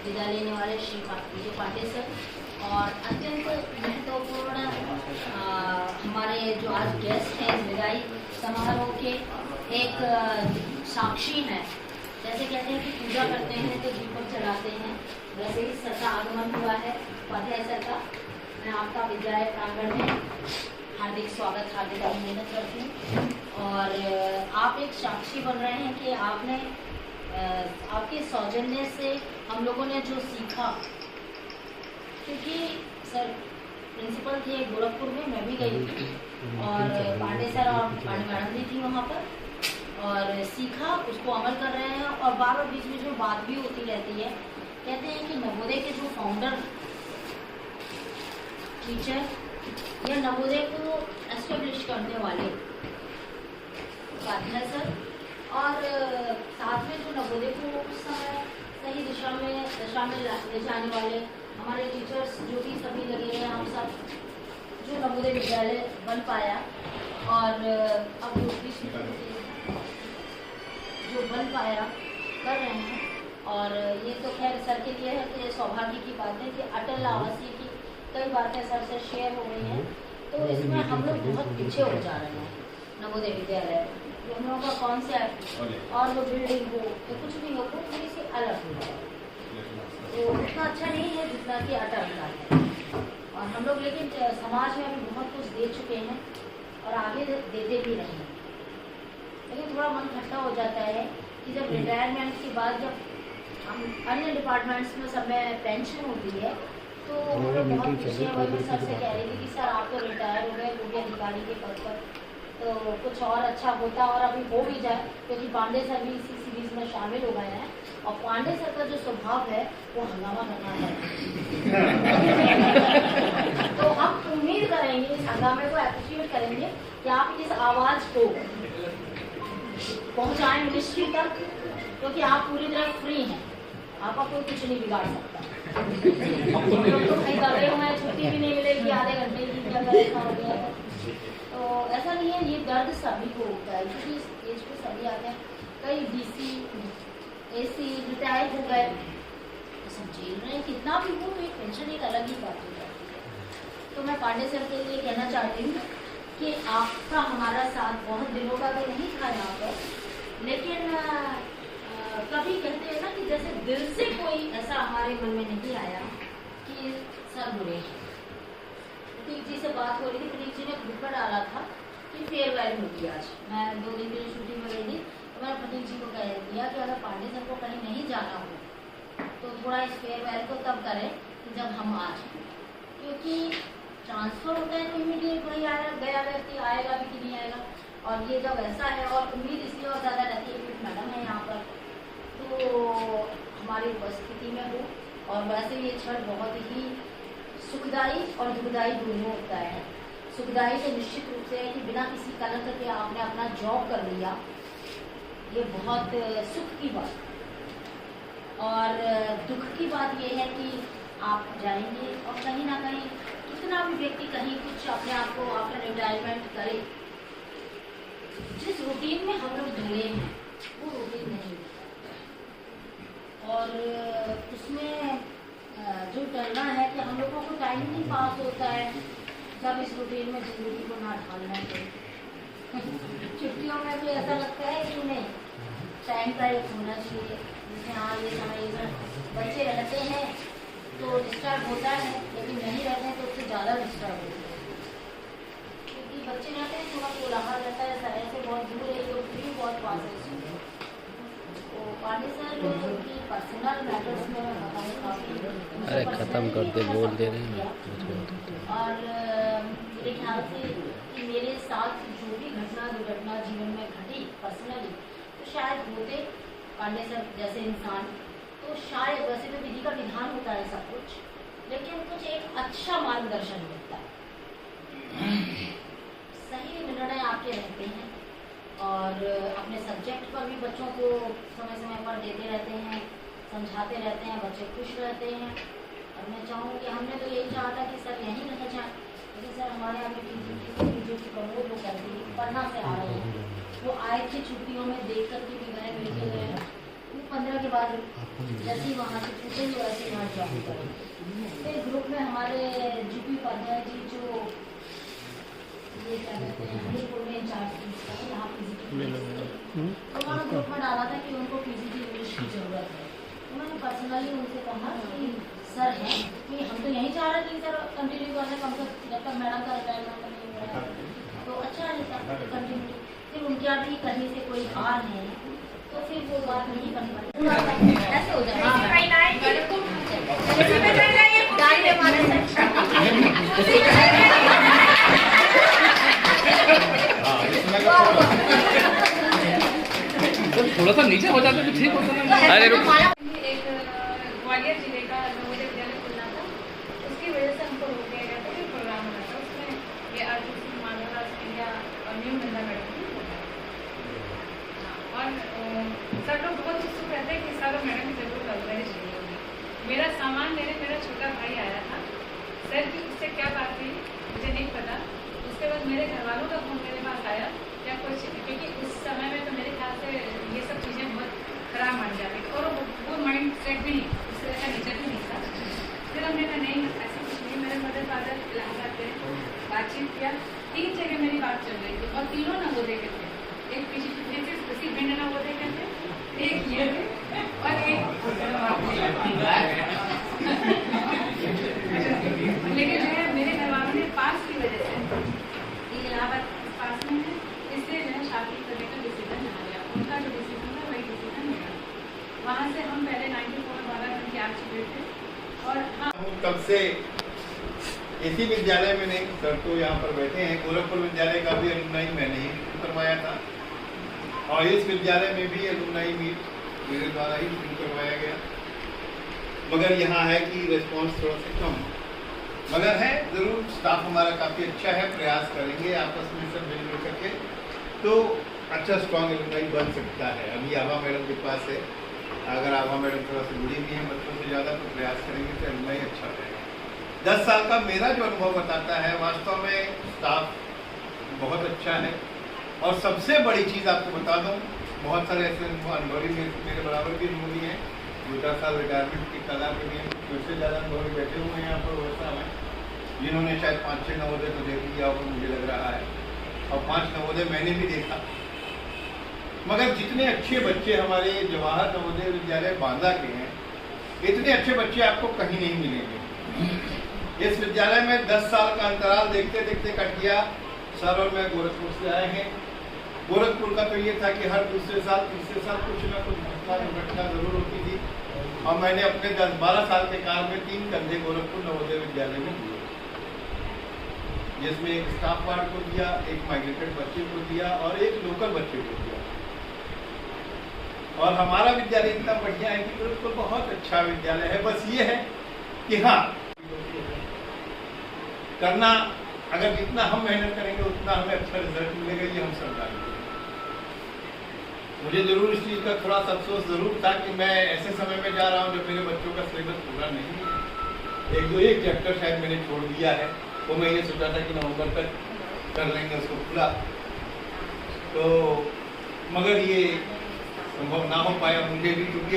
विदा लेने वाले श्री विजय पांडे सर और अत्यंत महत्वपूर्ण हमारे जो आज गेस्ट हैं इस विदाई समारोह के एक साक्षी हैं। जैसे कहते हैं कि पूजा करते हैं तो दीपक जलाते हैं, वैसे ही सर का आगमन हुआ है। उपाध्याय सर का मैं आपका विद्यालय प्रांगण में हार्दिक स्वागत, हार्दिक अभिनंदन करती हूँ। और आप एक साक्षी बन रहे हैं कि आपने आपके सौजन्य से हम लोगों ने जो सीखा, क्योंकि सर प्रिंसिपल थे गोरखपुर में, मैं भी गई थी और पांडे सर और पांडे मैडम भी थी वहाँ पर, और सीखा, उसको अमल कर रहे हैं। और बार बार बीच बीच में बात भी होती रहती है। कहते हैं कि नवोदय के जो फाउंडर टीचर या नवोदय को एस्टेब्लिश करने वाले उपाध्याय सर और साथ में जो नवोदय को उस समय सही दिशा में ले जाने वाले हमारे टीचर्स जो भी सभी लगे हैं, हम सब जो नवोदय विद्यालय बन पाया और अब जो बन पाया कर रहे हैं। और ये तो खैर सर के लिए है कि सौभाग्य की बात है कि अटल आवासीय की कई बातें सर से शेयर हो रही हैं, तो इसमें हम लोग बहुत पीछे हो जा रहे हैं। नवोदय विद्यालय हम लोगों का कॉन्सेप्ट और वो बिल्डिंग हो तो कुछ भी हो वो थोड़ी सी अलग हो जाए, तो उतना अच्छा नहीं है जितना कि अटल का है। और हम लोग लेकिन समाज में अभी बहुत कुछ दे चुके हैं और आगे देते भी रहेंगे। लेकिन थोड़ा मन खट्टा हो जाता है कि जब रिटायरमेंट के बाद जब हम अन्य डिपार्टमेंट्स में सब में पेंशन होती है तो हम लोग बहुत पीछे। वही मैं सर से कह रही थी कि सर आप तो रिटायर हो गए पूरे अधिकारी के पद पर, तो कुछ और अच्छा होता और अभी हो भी जाए, क्योंकि पांडे सर भी इसी सीरीज में शामिल हो गए हैं। और पांडे सर का जो स्वभाव है वो हंगामा करना है तो हम उम्मीद करेंगे इस हंगामे को एप्रिशिएट करेंगे कि आप इस आवाज को पहुंचाएं मिनिस्ट्री तक, क्योंकि आप पूरी तरह फ्री हैं, आपका कोई कुछ नहीं बिगाड़ सकता। हम लोग तो कहीं दबे हुए हैं, छुट्टी भी नहीं मिलेगी आधे घंटे की, क्या ऐसा हो गया है। तो ऐसा नहीं है, ये दर्द सभी को होता है, क्योंकि इस एज पे सभी आते हैं। कई डीसी एसी रिटायर हो गए तो सब झेल रहे हैं, कितना भी हो तो एक पेंशन एक अलग ही बात हो जाती है। तो मैं पांडे सर के लिए कहना चाहती हूँ कि आपका हमारा साथ बहुत दिनों का तो नहीं था यहाँ पर, लेकिन कभी कहते हैं ना कि जैसे दिल से कोई ऐसा हमारे मन में नहीं आया कि सर बुरे हैं। प्रतीक जी से बात हो रही थी, प्रतीक जी ने ग्रुप पर डाला था कि फेयरवेल होगी आज। मैं 2 दिन के लिए शूटिंग में गई थी, तो मैंने प्रतीक जी को कह दिया कि अगर पांडे सर को कहीं नहीं जाना हो तो थोड़ा इस फेयरवेल को तब करें कि जब हम आ जाए, क्योंकि ट्रांसफर होता है तो इमीडिएट वही आया गया व्यक्ति आएगा भी कि नहीं आएगा। और ये जब ऐसा है, और उम्मीद इसलिए और ज़्यादा रहती है कि मैडम है यहाँ पर तो हमारी उपस्थिति में हो। और वैसे ये क्षण बहुत ही सुखदायी और दुखदायी दोनों होता है। सुखदायी तो निश्चित रूप से है कि बिना किसी कलंक के आपने अपना जॉब कर लिया, ये बहुत सुख की बात। और दुख की बात ये है कि आप जाएंगे और कहीं ना कहीं कितना भी व्यक्ति कहीं कुछ अपने आप को आफ्टर रिटायरमेंट करे, जिस रूटीन में हम लोग जुड़े हैं वो रूटीन नहीं है, और उसमें जो करना है कि हम लोगों को टाइम नहीं पास होता है जब इस रूटीन में जिंदगी को ना ढालना चाहिए। छुट्टियों में तो ऐसा लगता है कि नहीं टाइम का एक होना चाहिए, जैसे हाँ ये समय बच्चे रहते हैं तो डिस्टर्ब होता है, लेकिन नहीं रहते हैं तो उससे ज़्यादा डिस्टर्ब होता है, क्योंकि बच्चे रहते हैं थोड़ा कोलाहल रहता है, शहर से बहुत दूर है, तो भी बहुत पास है। तो पांडे सर की पर्सनल मैटर्स में मैं बताऊँ काफ़ी, अरे खत्म करते बोल दे रहे हैं। और मेरे ख्याल से कि मेरे साथ जो भी घटना दुर्घटना जीवन में घटी पर्सनली, तो शायद होते पांडे सर जैसे इंसान, तो शायद वैसे तो विधि का विधान होता है सब कुछ, लेकिन कुछ एक अच्छा मार्गदर्शन मिलता है, सही निर्णय आपके रहते हैं, और अपने सब्जेक्ट पर भी बच्चों को समय समय पर देते रहते हैं, समझाते रहते हैं, बच्चे खुश रहते हैं। और मैं चाहूँगी, हमने तो यही चाहा था कि सर यहीं रहना चाहें, लेकिन सर हमारे यहाँ टीचर की प्रमोद लोग करते हैं, पढ़ना से आ रहे हैं, वो आए थे छुट्टियों में देख कर के भी गए, मिलके गए, 15 के बाद जैसे वहाँ से छूटेंगे वैसे वहाँ ज्वाइन करेंगे। फिर ग्रुप में हमारे जीपी उपाध्याय जी जो ये क्या कहते हैं हमीरपुर में इंचार्ज थे यहाँ पीजीटी, तो उन्होंने ग्रुप में डाला था कि उनको पीजीटी इंग्लिश की जरूरत है। तो मैंने पर्सनली उनसे कहा कि सर है कि हम तो यही चाह रहे थे कि सर कंटिन्यू करने कम से जब तक मैडम का रिटायरमेंट नहीं हुआ है तो अच्छा रहता कंटिन्यू। फिर उनके यहाँ भी कहीं से कोई आ रहे हैं तो फिर वो बात नहीं कर पाई, ऐसे हो जाए थोड़ा सा नीचे हो जाता तो ठीक होता ना। अरे एक ग्वालियर जिले का नवोदय विद्यालय खुलना था, उसकी वजह से हमको रोक दिया गया था कि प्रोग्राम होना था। उसमें ये आरटीसी माधवराज सिंधिया और न्यू नंदा मैडम थी। और सब लोग बहुत उत्सुक रहते हैं कि सर और मैडम की जरूर लाइब्रेरी चाहिए होगी। मेरा सामान लेने मेरा छोटा भाई आया था, सर की उससे क्या बात हुई मुझे नहीं पता। उसके बाद मेरे घर वालों का फोन मेरे पास आया या कुछ, क्योंकि उस समय में तो मेरे ख्याल से ये सब चीज़ें बहुत खराब मान जाती थी और वो माइंड सेट भी नहीं, उससे ऐसा नेचर भी नहीं था। फिर हमने कहा नहीं ऐसा कुछ नहीं। मेरे मदर फादर इलाहाबाद गए, बातचीत किया, 3 जगह मेरी बात चल रही थी और तीनों नवोदय के थे। एक पीछे उसी भिंड नवोदय के थे, एक ये थे और एक लेकिन जो है मेरे घर वालों ने पास की वजह से इलाहाबाद पास में है, इसलिए जो है शादी करने का डिसीजन आ गया। उनका जो डिसीजन था वही डिसीजन मेरा। वहाँ से हम पहले 94 वाला में क्या चुके थे और हाँ तब से इसी विद्यालय में नहीं, सर तो यहाँ पर बैठे हैं, गोरखपुर विद्यालय का भी एलुमनाई मैंने ही करवाया था और इस विद्यालय में भी एलुमनाई मीट मेरे द्वारा ही शुरू करवाया गया। मगर यहाँ है कि रिस्पांस थोड़ा सा कम, मगर है ज़रूर स्टाफ हमारा काफ़ी अच्छा है, प्रयास करेंगे आपस में सब मिलजुल करके तो अच्छा स्ट्रॉन्ग एलुमनाई बन सकता है। अभी आभा मैडम के पास है, अगर आभा मैडम थोड़ा सा जुड़ी हुई है बच्चों से ज़्यादा तो प्रयास करेंगे तो एलुमनाई अच्छा रहेगा। 10 साल का मेरा जो अनुभव बताता है वास्तव में स्टाफ बहुत अच्छा है। और सबसे बड़ी चीज़ आपको बता दूं, बहुत सारे ऐसे अनुभवी मेरे बराबर के अनुभवी हैं, 2-4 साल रिटायरमेंट की तादाद में भी मुझसे ज़्यादा अनुभवी बैठे हुए हैं यहाँ पर व्यवस्था में, जिन्होंने शायद 5-6 नवोदय तो देख लिया होगा मुझे लग रहा है, और 5 नवोदय मैंने भी देखा। मगर जितने अच्छे बच्चे हमारे जवाहर नवोदय विद्यालय बांदा के हैं, इतने अच्छे बच्चे आपको कहीं नहीं मिलेंगे। इस विद्यालय में 10 साल का अंतराल देखते देखते कट गया। सर और मैं गोरखपुर से आए हैं। गोरखपुर का तो ये था कि हर दूसरे साल तीसरे साल कुछ ना कुछ घटना जरूर होती थी और मैंने अपने 10-12 साल के काल में 3 कंधे गोरखपुर नवोदय विद्यालय में दिए, जिसमें एक स्टाफ वार्ड को दिया, एक माइग्रेटेड बच्चे को दिया और एक लोकल बच्चे को दिया। और हमारा विद्यालय इतना बढ़िया है कि बिल्कुल बहुत अच्छा विद्यालय है। बस ये है कि हाँ करना, अगर जितना हम मेहनत करेंगे उतना हमें अच्छा रिजल्ट मिलेगा, ये हम सब जानते हैं। मुझे जरूर इस चीज़ का थोड़ा सा अफसोस जरूर था कि मैं ऐसे समय में जा रहा हूँ जब मेरे बच्चों का सिलेबस पूरा नहीं है। एक चैप्टर शायद मैंने छोड़ दिया है, वो मैं ये सोचा था कि नवंबर तक कर लेंगे उसको पूरा, तो मगर ये संभव ना हो पाया मुझे भी, क्योंकि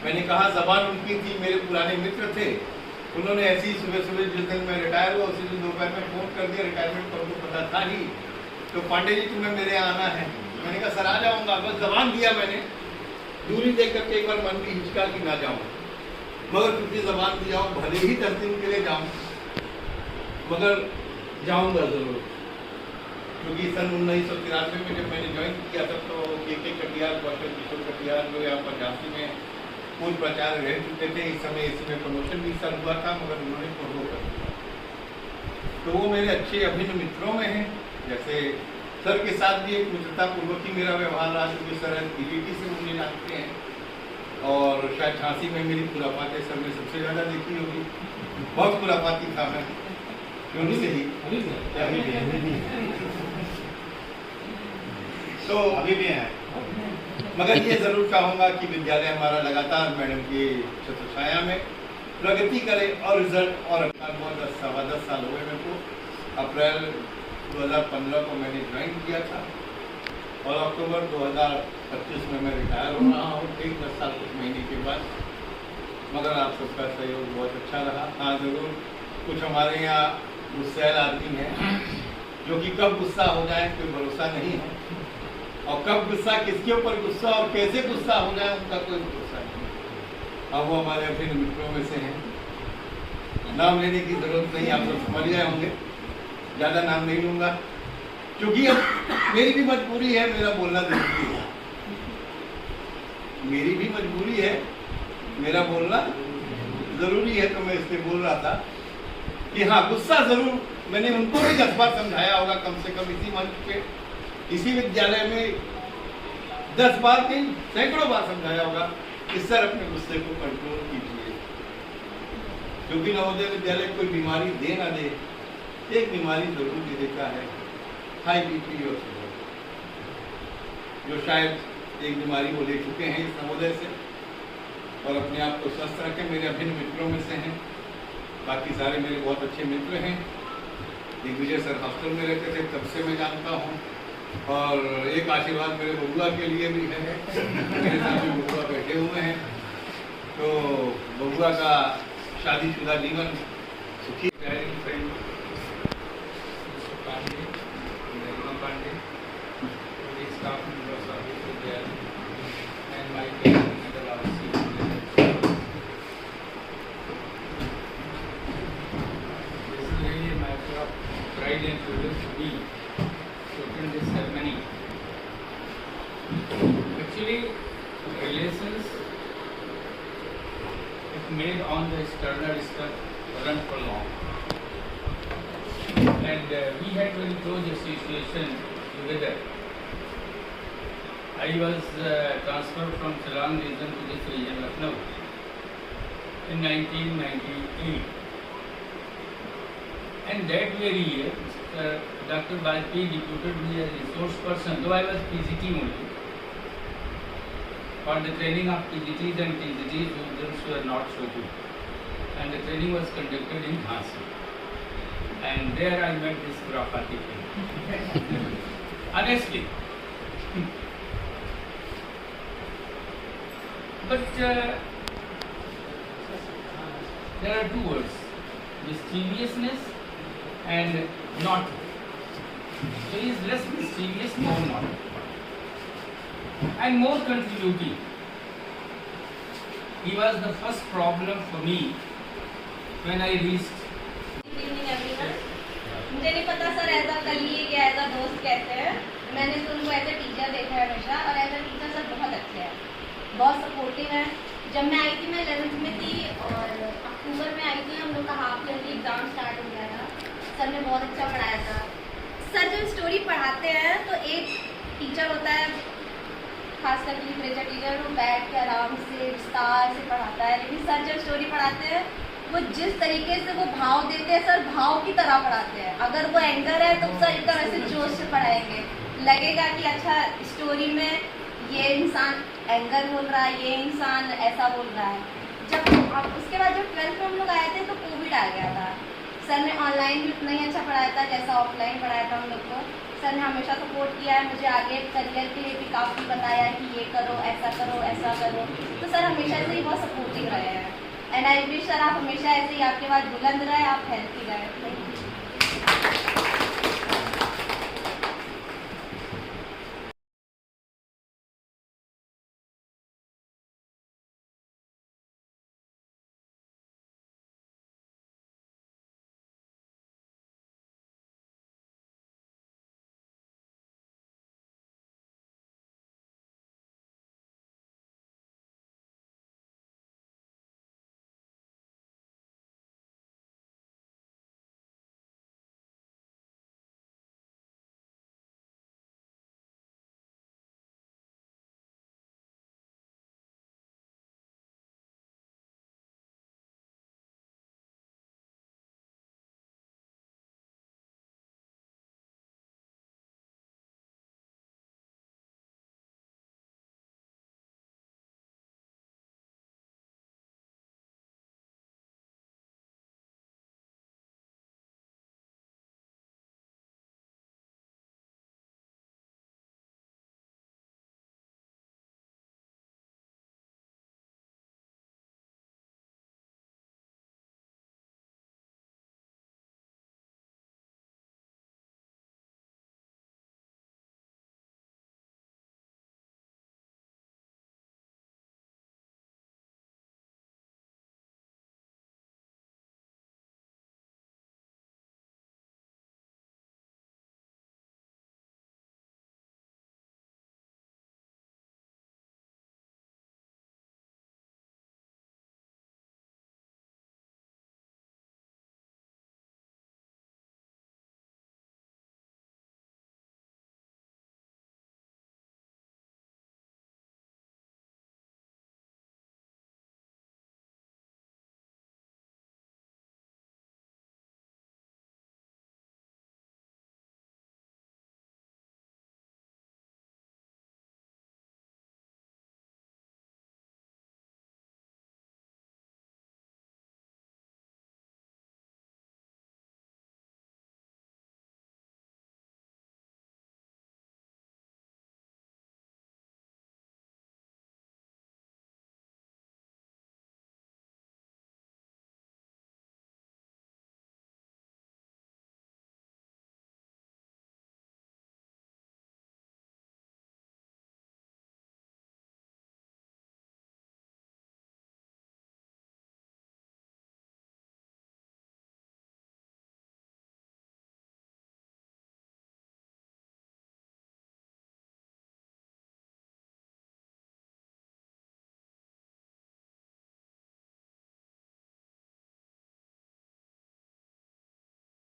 मैंने कहा जबान उनकी थी, मेरे पुराने मित्र थे, उन्होंने ऐसी सुबह सुबह जिस दिन मैं रिटायर हुआ उसी दिन दोपहर में फ़ोन कर दिया, रिटायरमेंट का उनको पता था ही, तो पांडे जी तुम्हें मेरे आना है। मैंने कहा सर आ जाऊँगा, बस जबान दिया मैंने, दूरी देख करके एक बार मन भी हिचका कि ना जाऊँ, मगर क्योंकि जबान दिया हूँ भले ही 10 दिन के लिए जाऊँ मगर जाऊँगा ज़रूर। क्योंकि सन 1993 में जब मैंने ज्वाइन किया था तो के कटियार, डॉक्टर किशोर कटियार जो यहाँ पर झांसी में पूर्व प्राचार्य रह चुके थे, इस समय इसमें प्रमोशन भी सर हुआ था मगर उन्होंने फोटो कर दिया। तो वो मेरे अच्छे अभिन्न मित्रों में हैं। जैसे सर के साथ भी एक मित्रता पूर्वक ही मेरा व्यवहार रहा, क्योंकि सर पीजीटी से मुझे जानते हैं और शायद झांसी में मेरी खुराफाते सर ने सबसे ज़्यादा देखी होगी, बहुत खुराफाती था मैं, क्यों से ही तो अभी भी है। मगर ये जरूर चाहूँगा कि विद्यालय हमारा लगातार मैडम की छत्रछाया में प्रगति करे और रिजल्ट और 10 साल हो गए मेरे को। अप्रैल 2015 को मैंने ज्वाइन किया था और अक्टूबर 2018 25 में मैं रिटायर हो रहा हूँ, ठीक 10 साल कुछ महीने के बाद। मगर आप सबका सहयोग बहुत अच्छा रहा। हाँ ज़रूर कुछ हमारे यहाँ गुस्सैल आदमी हैं जो कि कब गुस्सा हो जाए कोई भरोसा नहीं है, और कब गुस्सा किसके ऊपर गुस्सा और कैसे गुस्सा हो जाए उनका कोई भरोसा नहीं। अब वो हमारे अपने मित्रों में से हैं, नाम लेने की जरूरत नहीं, आप सब समझ गए होंगे, ज़्यादा नाम नहीं लूँगा क्योंकि अब मेरी भी मजबूरी है, मेरा बोलना जरूरी है, मेरी भी मजबूरी है, मेरा बोलना जरूरी है। तो मैं इसलिए बोल रहा था कि हाँ गुस्सा जरूर मैंने उनको भी 10 बार समझाया होगा, कम से कम इसी मंच पे इसी विद्यालय में 10 बार नहीं सैकड़ों बार समझाया होगा कि सर अपने गुस्से को कंट्रोल कीजिए, क्योंकि नवोदय विद्यालय कोई बीमारी दे ना दे, एक बीमारी जरूर दे देता है, हाई बीपी और शुगर, जो शायद एक बीमारी वो ले चुके हैं इस नवोदय से, और अपने आप को स्वस्थ रखें। मेरे अभिन्न मित्रों में से हैं, बाकी सारे मेरे बहुत अच्छे मित्र हैं, दिग्विजय सर हॉस्टल में रहते थे तब से मैं जानता हूँ, और एक आशीर्वाद मेरे बबुआ के लिए भी है, मेरे साथ में बबुआ बैठे हुए हैं, तो बबुआ का शादीशुदा जीवन सुखी। Pride and privilege to be to attend this ceremony. Actually, relations, if made on the external stuff, run for long. And we had very close association together. I was transferred from Shillong region to this region, Lucknow, in 1998. And that very year, Dr. Bajpayee deputed me as resource person, though I was PGT only, for the training of PGTs and TGTs who were not so good. And the training was conducted in Jhansi. And there I met this Khurafati thing. Honestly. But there are two words, mischievousness and not. So he is less mischievous, more not. And more contributing. He was the first problem for me when I reached. मुझे नहीं पता sir as a colleague या as a दोस्त कहते हैं, मैंने तो उनको एज अ टीचर देखा है हमेशा, और एज अ टीचर सर बहुत अच्छे हैं, बहुत सपोर्टिव है। जब मैं आई थी मैं 11th में थी और अक्टूबर में आई थी, हम लोग का हाफ ईयरली एग्जाम स्टार्ट हो गया था, सर ने बहुत अच्छा पढ़ाया था। सर जब स्टोरी पढ़ाते हैं तो एक टीचर होता है, खासकर लिटरेचर टीचर, वो बैठ के आराम से विस्तार से पढ़ाता है, लेकिन सर जब स्टोरी पढ़ाते हैं वो जिस तरीके से वो भाव देते हैं, सर भाव की तरह पढ़ाते हैं। अगर वो एंगर है तो सर एकदम ऐसे जोश से पढ़ाएंगे, लगेगा कि अच्छा स्टोरी में ये इंसान एंगर बोल रहा है, ये इंसान ऐसा बोल रहा है। जब अब उसके बाद जब 12th में हम लोग आए थे तो कोविड आ गया था, सर ने ऑनलाइन भी उतना ही अच्छा पढ़ाया था जैसा ऑफलाइन पढ़ाया था हम लोग को। सर ने हमेशा सपोर्ट किया है, मुझे आगे करियर के लिए भी काफ़ी बताया कि ये करो, ऐसा करो, तो सर हमेशा से ही बहुत सपोर्टिव रहे हैं। एंड आई विश सर आप हमेशा ऐसे ही आपके बाद बुलंद रहे, आप हेल्थी रहे।